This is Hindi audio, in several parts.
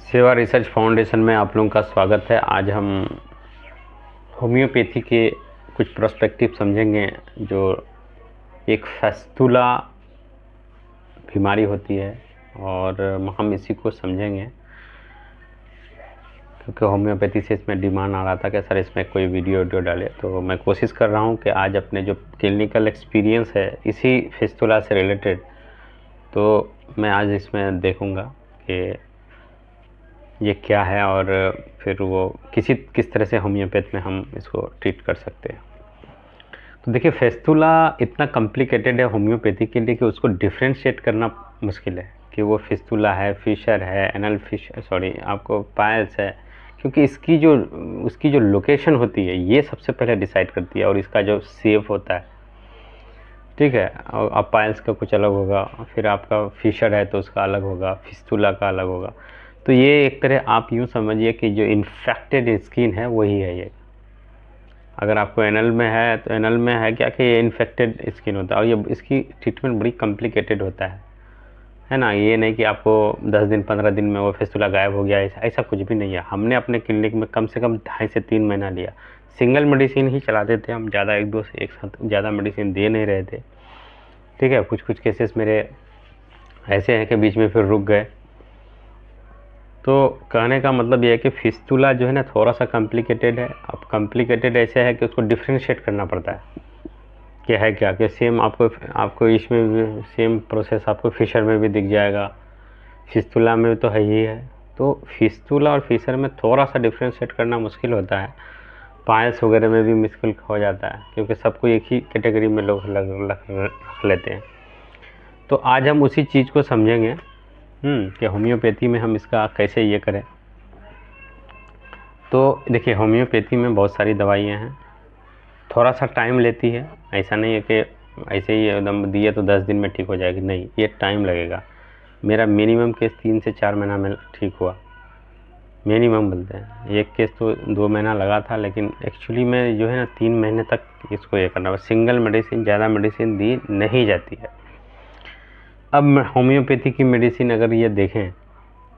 सेवा रिसर्च फाउंडेशन में आप लोगों का स्वागत है। आज हम होम्योपैथी के कुछ प्रोस्पेक्टिव समझेंगे। जो एक फैस्तुला बीमारी होती है और हम इसी को समझेंगे, क्योंकि होम्योपैथी से इसमें डिमांड आ रहा था कि सर इसमें कोई वीडियो डाले। तो मैं कोशिश कर रहा हूँ कि आज अपने जो क्लिनिकल एक्सपीरियंस है इसी फैस्तुला से रिलेटेड, तो मैं आज इसमें देखूँगा कि ये क्या है और फिर वो किस तरह से होम्योपैथ में हम इसको ट्रीट कर सकते हैं। तो देखिए, फैस्तुला इतना कॉम्प्लिकेटेड है होम्योपैथी के लिए कि उसको डिफ्रेंशिएट करना मुश्किल है कि वो फिस्तुला है, फिशर है, आपको पायल्स है, क्योंकि उसकी जो लोकेशन होती है ये सबसे पहले डिसाइड करती है और इसका जो शेप होता है, ठीक है। और अब पायल्स का कुछ अलग होगा, फिर आपका फिशर है तो उसका अलग होगा, फिस्तुला का अलग होगा। तो ये एक तरह आप यूँ समझिए कि जो इन्फेक्टेड स्किन है वही है ये। अगर आपको एनल में है तो एनल में है क्या कि ये इन्फेक्टेड स्किन होता है, और ये इसकी ट्रीटमेंट बड़ी कॉम्प्लिकेटेड होता है ना। ये नहीं कि आपको 10 दिन 15 दिन में वो फिस्तुला गायब हो गया, ऐसा कुछ भी नहीं है। हमने अपने क्लिनिक में कम से कम 2.5 से 3 महीना लिया। सिंगल मेडिसिन ही चलाते थे हम, ज़्यादा एक साथ ज़्यादा मेडिसिन दे नहीं रहे थे, ठीक है। कुछ केसेस मेरे ऐसे हैं कि बीच में फिर रुक गए। तो कहने का मतलब ये है कि फिस्तुला जो है ना थोड़ा सा कॉम्प्लिकेटेड है। अब कॉम्प्लिकेटेड ऐसे है कि उसको डिफ्रेंशिएट करना पड़ता है कि है क्या, कि सेम आपको इसमें भी सेम प्रोसेस आपको फिशर में भी दिख जाएगा, फिस्तुला में तो है ही है। तो फिस्तुला और फिशर में थोड़ा सा डिफ्रेंशिएट करना मुश्किल होता है। पायल्स वगैरह में भी मुश्किल हो जाता है, क्योंकि सबको एक ही कैटेगरी में लोग रख लेते हैं। तो आज हम उसी चीज़ को समझेंगे कि होम्योपैथी में हम इसका कैसे ये करें। तो देखिए, होम्योपैथी में बहुत सारी दवाइयाँ हैं, थोड़ा सा टाइम लेती है। ऐसा नहीं है कि ऐसे ही एकदम दिए तो 10 दिन में ठीक हो जाएगी, नहीं, ये टाइम लगेगा। मेरा मिनिमम केस 3 से 4 महीना में ठीक हुआ, मिनिमम बोलते हैं। एक केस तो 2 महीना लगा था, लेकिन एक्चुअली में जो है ना 3 महीने तक इसको ये करना है। सिंगल मेडिसिन, ज़्यादा मेडिसिन दी नहीं जाती है। अब होम्योपैथी की मेडिसिन अगर ये देखें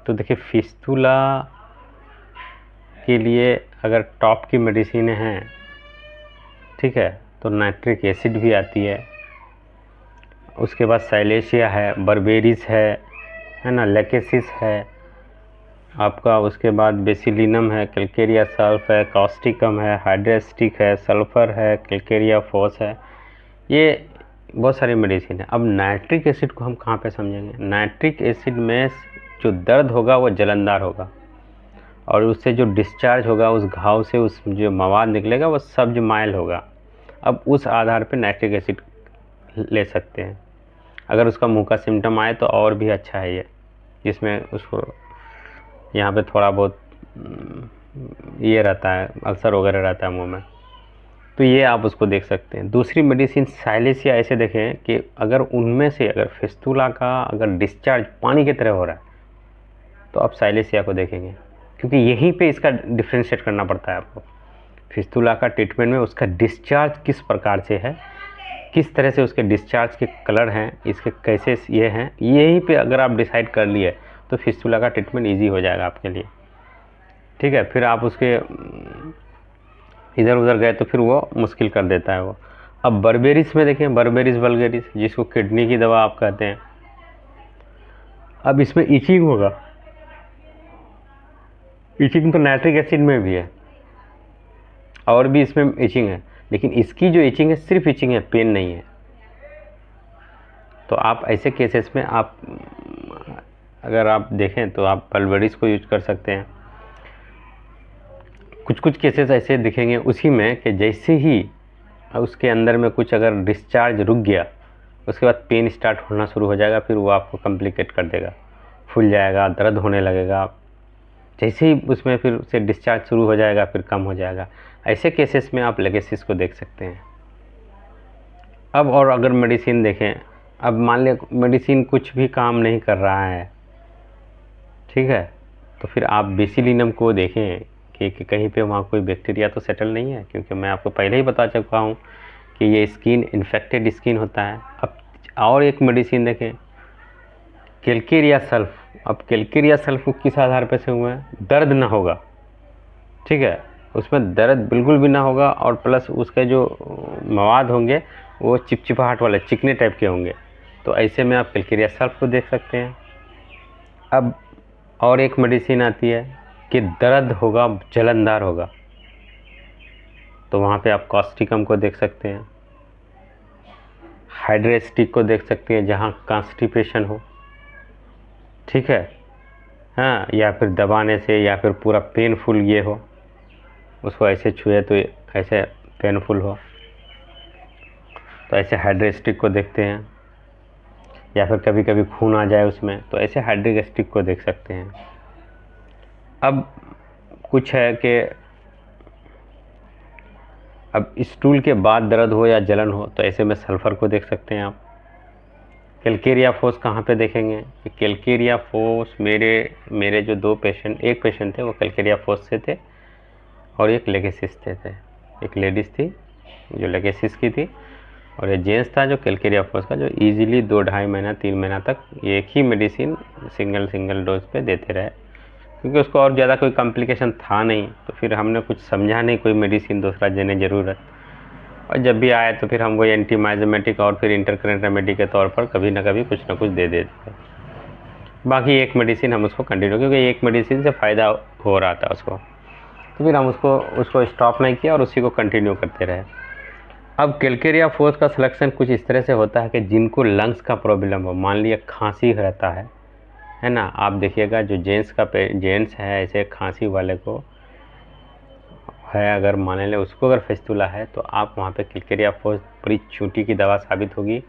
तो देखिए, फिस्तुला के लिए अगर टॉप की मेडिसिन हैं, ठीक है, तो नाइट्रिक एसिड भी आती है। उसके बाद साइलेशिया है, बर्बेरिस है ना, लेकेसिस है आपका। उसके बाद बेसिलिनम है, कैलकेरिया सल्फ है, कॉस्टिकम है, हाइड्रेस्टिक है, सल्फर है, कैलकेरिया फॉस है। ये बहुत सारी मेडिसिन है। अब नाइट्रिक एसिड को हम कहाँ पे समझेंगे? नाइट्रिक एसिड में जो दर्द होगा वो जलनदार होगा, और उससे जो डिस्चार्ज होगा उस घाव से, उस जो मवाद निकलेगा वो सब्ज माइल होगा। अब उस आधार पे नाइट्रिक एसिड ले सकते हैं। अगर उसका मुंह का सिम्टम आए तो और भी अच्छा है ये, जिसमें उसको यहाँ पे थोड़ा बहुत ये रहता है, अल्सर वगैरह रहता है मुंह में, तो ये आप उसको देख सकते हैं। दूसरी मेडिसिन साइलेशिया, ऐसे देखें कि अगर उनमें से अगर फिस्तुला का अगर डिस्चार्ज पानी की तरह हो रहा है तो आप साइलेशिया को देखेंगे, क्योंकि यहीं पे इसका डिफ्रेंशिएट करना पड़ता है आपको। फिस्तुला का ट्रीटमेंट में उसका डिस्चार्ज किस प्रकार से है, किस तरह से उसके डिस्चार्ज के कलर हैं, इसके कैसे ये हैं, यहीं पे अगर आप डिसाइड कर लिए तो फिस्तुला का ट्रीटमेंट ईजी हो जाएगा आपके लिए, ठीक है। फिर आप उसके इधर उधर गए तो फिर वो मुश्किल कर देता है वो। अब बर्बेरिस में देखें, बर्बेरिस वल्गेरिस, जिसको किडनी की दवा आप कहते हैं। अब इसमें इचिंग होगा, इचिंग तो नाइट्रिक एसिड में भी है और भी इसमें इचिंग है, लेकिन इसकी जो इचिंग है सिर्फ इचिंग है, पेन नहीं है। तो आप ऐसे केसेस में आप अगर आप देखें तो आप पल्वेरिस को यूज कर सकते हैं। कुछ केसेस ऐसे दिखेंगे उसी में कि जैसे ही उसके अंदर में कुछ अगर डिस्चार्ज रुक गया, उसके बाद पेन स्टार्ट होना शुरू हो जाएगा, फिर वो आपको कॉम्प्लिकेट कर देगा, फूल जाएगा, दर्द होने लगेगा। जैसे ही उसमें फिर उससे डिस्चार्ज शुरू हो जाएगा फिर कम हो जाएगा। ऐसे केसेस में आप लेगेसिस को देख सकते हैं। अब और अगर मेडिसिन देखें, अब मान लिया मेडिसिन कुछ भी काम नहीं कर रहा है, ठीक है, तो फिर आप बेसिलिनम को देखें कि कहीं पे वहाँ कोई बैक्टीरिया तो सेटल नहीं है, क्योंकि मैं आपको पहले ही बता चुका हूँ कि ये स्किन इन्फेक्टेड स्किन होता है। अब और एक मेडिसिन देखें, कैलकेरिया सल्फ, अब कैलकेरिया सल्फ किस आधार पर से हुआ है? दर्द ना होगा, ठीक है, उसमें दर्द बिल्कुल भी ना होगा, और प्लस उसके जो मवाद होंगे वो चिपचिपाहट वाले चिकने टाइप के होंगे। तो ऐसे में आप कैलकेरिया सल्फ को देख सकते हैं। अब और एक मेडिसिन आती है कि दर्द होगा, जलनदार होगा, तो वहाँ पे आप कॉस्टिकम को देख सकते हैं। हाइड्रेस्टिक को देख सकते हैं जहाँ कॉन्स्टिपेशन हो, ठीक है, हाँ, या फिर दबाने से, या फिर पूरा पेनफुल ये हो, उसको ऐसे छुए तो ऐसे पेनफुल हो, तो ऐसे हाइड्रेस्टिक को देखते हैं। या फिर कभी कभी खून आ जाए उसमें, तो ऐसे हाइड्रेस्टिक को देख सकते हैं। अब कुछ है कि अब स्टूल के बाद दर्द हो या जलन हो, तो ऐसे में सल्फ़र को देख सकते हैं आप। कैलकेरिया फोस कहाँ पे देखेंगे? कि कैलकेरिया फोस मेरे जो दो पेशेंट, एक पेशेंट थे वो कैलकेरिया फोस से थे, और एक लेगेसिस थे। एक लेडीज़ थी जो लेगेसिस की थी, और ये जेंट्स था जो कैलकेरिया फोस का, जो इजीली 2-2.5 महीना 3 महीना तक एक ही मेडिसिन सिंगल डोज पे देते रहे, क्योंकि उसको और ज़्यादा कोई कॉम्प्लिकेशन था नहीं। तो फिर हमने कुछ समझा नहीं कोई मेडिसिन दूसरा देने ज़रूरत, और जब भी आए तो फिर हम वही एंटीमाइजेमेटिक और फिर इंटरकरेंट रेमेडी के तौर पर कभी ना कभी कुछ ना कुछ दे देते हैं। बाकी एक मेडिसिन हम उसको कंटिन्यू, क्योंकि एक मेडिसिन से फ़ायदा हो रहा था उसको, तो फिर हम उसको स्टॉप नहीं किया और उसी को कंटिन्यू करते रहे। अब कैलकेरिया फोस का सिलेक्शन कुछ इस तरह से होता है कि जिनको लंग्स का प्रॉब्लम हो, मान लिया खांसी रहता है ना, आप देखिएगा जो जेंट्स है ऐसे खांसी वाले को है, अगर मान लें उसको अगर फिस्टुला है, तो आप वहाँ पे कैलकेरिया फोस बड़ी चूंटी की दवा साबित होगी।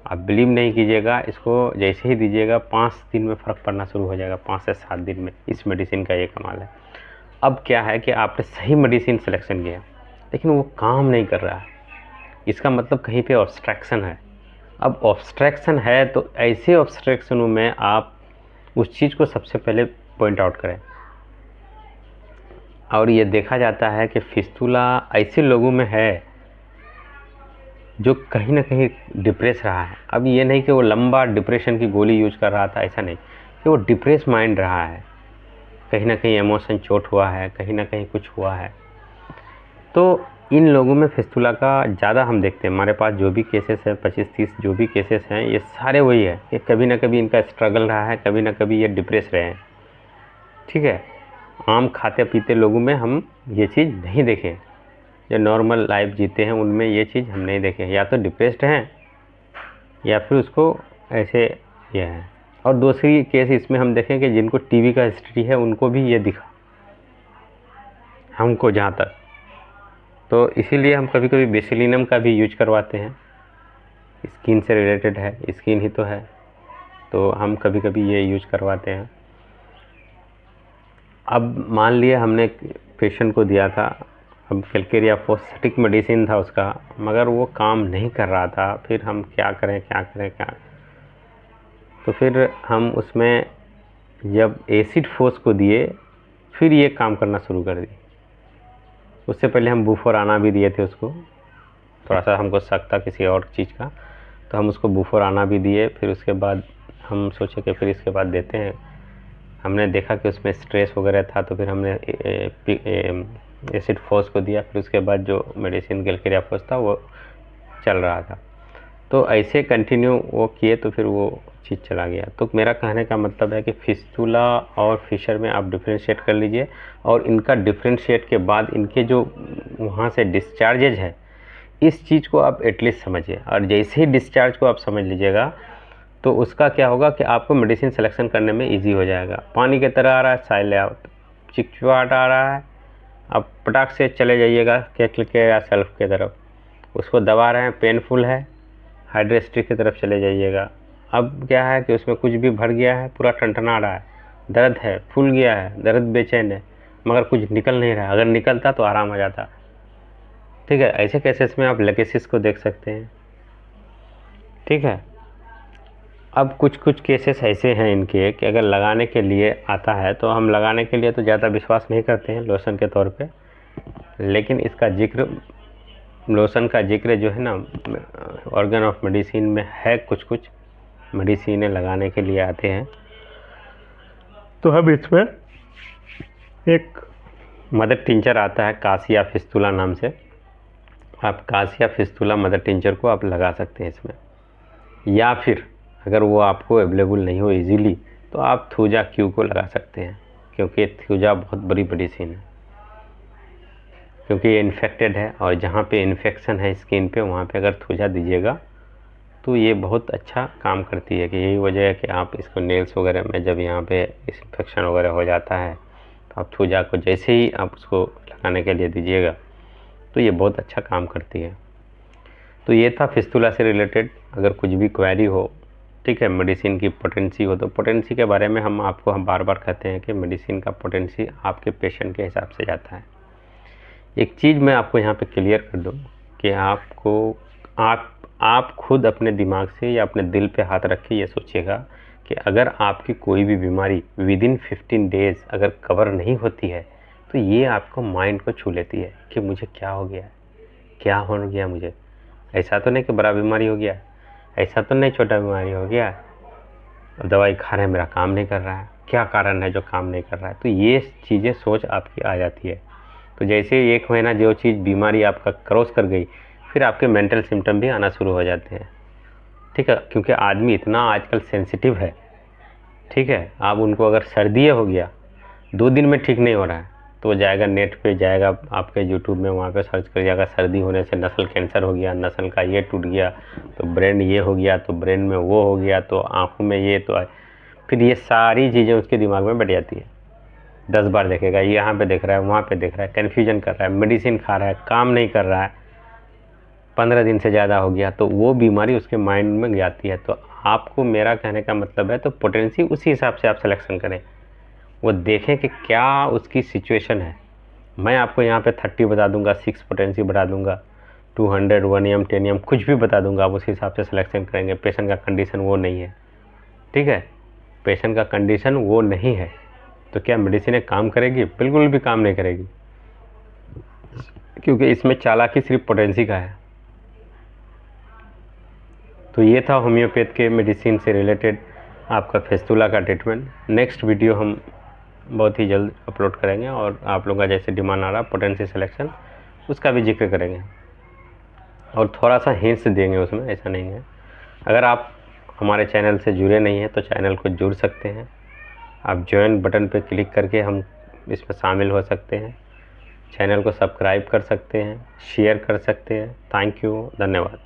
आप बिलीव नहीं कीजिएगा, इसको जैसे ही दीजिएगा 5 दिन में फ़र्क पड़ना शुरू हो जाएगा, 5 से 7 दिन में। इस मेडिसिन का ये कमाल है। अब क्या है कि आपने सही मेडिसिन सिलेक्शन किया, लेकिन वो काम नहीं कर रहा है, इसका मतलब कहीं पे ऑब्स्ट्रक्शन है। अब ऑब्स्ट्रक्शन है तो ऐसे ऑब्स्ट्रक्शनों में आप उस चीज़ को सबसे पहले पॉइंट आउट करें। और ये देखा जाता है कि फिस्टुला ऐसे लोगों में है जो कहीं ना कहीं डिप्रेस रहा है। अब ये नहीं कि वो लंबा डिप्रेशन की गोली यूज कर रहा था, ऐसा नहीं, कि वो डिप्रेस माइंड रहा है, कहीं ना कहीं इमोशन चोट हुआ है, कहीं ना कहीं कुछ हुआ है। तो इन लोगों में फिस्टुला का ज़्यादा हम देखते हैं। हमारे पास जो भी केसेस हैं 25-30 जो भी केसेस हैं, ये सारे वही है कि कभी ना कभी इनका स्ट्रगल रहा है, कभी ना कभी ये डिप्रेस रहे हैं, ठीक है। आम खाते पीते लोगों में हम ये चीज़ नहीं देखें, जो नॉर्मल लाइफ जीते हैं उनमें ये चीज़ हम नहीं देखें, या तो डिप्रेस्ड हैं या फिर उसको ऐसे ये है। और दूसरी केस इसमें हम देखें कि जिनको टीबी का हिस्ट्री है उनको भी ये दिखा, हमको जहाँ तक, तो इसीलिए हम कभी कभी बेसिलिनम का भी यूज करवाते हैं, स्किन से रिलेटेड है, स्किन ही तो है, तो हम कभी कभी ये यूज करवाते हैं। अब मान लिए हमने पेशेंट को दिया था, अब कैलकेरिया फोस सटिक मेडिसिन था उसका, मगर वो काम नहीं कर रहा था, फिर हम क्या करें, तो फिर हम उसमें जब एसिड फोस को दिए, फिर ये काम करना शुरू कर दी। उससे पहले हम बुफोराना भी दिए थे उसको, थोड़ा सा हमको शक था किसी और चीज़ का, तो हम उसको बुफोराना भी दिए। फिर उसके बाद हम सोचे कि फिर इसके बाद देते हैं, हमने देखा कि उसमें स्ट्रेस वगैरह था, तो फिर हमने एसिड फोस को दिया। फिर उसके बाद जो मेडिसिन कैलकेरिया फोस था वो चल रहा था, तो ऐसे कंटिन्यू वो किए, तो फिर वो चीज़ चला गया। तो मेरा कहने का मतलब है कि फिस्टुला और फिशर में आप डिफ्रेंशिएट कर लीजिए, और इनका डिफ्रेंशिएट के बाद इनके जो वहाँ से डिस्चार्जेज है, इस चीज़ को आप एटलीस्ट समझिए। और जैसे ही डिस्चार्ज को आप समझ लीजिएगा, तो उसका क्या होगा कि आपको मेडिसिन सिलेक्शन करने में इजी हो जाएगा। पानी की तरह आ रहा है, साइल आउट, चिकचिकाहट आ रहा है, आप पटाख से चले जाइएगा कैलकेरिया सेल्फ की तरफ, उसको दबा रहे हैं, पेनफुल है, हाइड्रेस्टिक की तरफ चले जाइएगा। अब क्या है कि उसमें कुछ भी भर गया है, पूरा टनटना रहा है, दर्द है, फूल गया है, दर्द बेचैन है, मगर कुछ निकल नहीं रहा। अगर निकलता तो आराम हो जाता, ठीक है। ऐसे केसेस में आप लेगेसिस को देख सकते हैं, ठीक है। अब कुछ केसेस ऐसे हैं इनके कि अगर लगाने के लिए आता है, तो हम लगाने के लिए तो ज़्यादा विश्वास नहीं करते हैं लोशन के तौर पे, लेकिन इसका जिक्र, लोशन का जिक्र जो है ना, ऑर्गन ऑफ मेडिसिन में है, कुछ मेडिसिनें लगाने के लिए आते हैं। तो हम इसमें एक मदर टिंचर आता है कासिया फिस्तुला नाम से, आप कासिया फिस्तुला मदर टिंचर को आप लगा सकते हैं इसमें, या फिर अगर वो आपको अवेलेबल नहीं हो इजीली तो आप थूजा क्यू को लगा सकते हैं, क्योंकि थूजा बहुत बड़ी मेडिसिन है, क्योंकि ये इन्फेक्टेड है और जहाँ पे इन्फेक्शन है स्किन पे वहाँ पे अगर थूजा दीजिएगा तो ये बहुत अच्छा काम करती है। कि यही वजह है कि आप इसको नेल्स वगैरह में जब यहाँ पे इन्फेक्शन वगैरह हो जाता है तो आप थूजा को जैसे ही आप उसको लगाने के लिए दीजिएगा तो ये बहुत अच्छा काम करती है। तो ये था फिस्तुला से रिलेटेड। अगर कुछ भी क्वेरी हो, ठीक है, मेडिसिन की पोटेंसी हो, तो पोटेंसी के बारे में हम बार बार कहते हैं कि मेडिसिन का पोटेंसी आपके पेशेंट के हिसाब से जाता है। एक चीज़ मैं आपको यहाँ पे क्लियर कर दूँ कि आप खुद अपने दिमाग से या अपने दिल पे हाथ रख के ये सोचिएगा कि अगर आपकी कोई भी बीमारी विदिन 15 डेज़ अगर कवर नहीं होती है तो ये आपको माइंड को छू लेती है कि मुझे क्या हो गया, क्या हो गया मुझे। ऐसा तो नहीं कि बड़ा बीमारी हो गया, ऐसा तो नहीं छोटा बीमारी हो गया, दवाई खा रहे हैं मेरा काम नहीं कर रहा है, क्या कारण है जो काम नहीं कर रहा है। तो ये चीज़ें सोच आपकी आ जाती है। तो जैसे 1 महीना जो चीज़ बीमारी आपका क्रॉस कर गई, फिर आपके मेंटल सिम्टम भी आना शुरू हो जाते हैं, ठीक है, क्योंकि आदमी इतना आजकल सेंसिटिव है, ठीक है। आप उनको अगर सर्दी हो गया 2 दिन में ठीक नहीं हो रहा है तो वो जाएगा नेट पे, जाएगा आपके यूट्यूब में, वहाँ पे सर्च कर जाएगा सर्दी होने से नस्ल कैंसर हो गया, नस्ल का ये टूट गया, तो ब्रेन ये हो गया, तो ब्रेन में वो हो गया, तो आँखों में ये, तो फिर ये सारी चीज़ें उसके दिमाग में बैठ जाती है। 10 बार देखेगा, यहाँ पे देख रहा है, वहाँ पे देख रहा है, कन्फ्यूजन कर रहा है, मेडिसिन खा रहा है, काम नहीं कर रहा है, 15 दिन से ज़्यादा हो गया, तो वो बीमारी उसके माइंड में जाती है। तो आपको मेरा कहने का मतलब है, तो पोटेंसी उसी हिसाब से आप सिलेक्शन करें, वो देखें कि क्या उसकी सिचुएशन है। मैं आपको यहाँ पे 30 बता दूंगा, 6 पोटेंसी बता दूंगा, 200, 1 10 कुछ भी बता दूंगा, आप उस हिसाब से सिलेक्शन करेंगे। पेशेंट का कंडीशन वो नहीं है, ठीक है, पेशेंट का कंडीशन वो नहीं है, तो क्या मेडिसिन काम करेगी? बिल्कुल भी काम नहीं करेगी, क्योंकि इसमें चालाकी सिर्फ पोटेंसी का है। तो ये था होम्योपैथ के मेडिसिन से रिलेटेड आपका फिस्तुला का ट्रीटमेंट। नेक्स्ट वीडियो हम बहुत ही जल्द अपलोड करेंगे और आप लोगों का जैसे डिमांड आ रहा पोटेंसी सिलेक्शन उसका भी जिक्र करेंगे और थोड़ा सा हिंट्स देंगे उसमें, ऐसा नहीं है। अगर आप हमारे चैनल से जुड़े नहीं हैं तो चैनल को जुड़ सकते हैं, आप ज्वाइन बटन पर क्लिक करके हम इसमें शामिल हो सकते हैं, चैनल को सब्सक्राइब कर सकते हैं, शेयर कर सकते हैं। थैंक यू, धन्यवाद।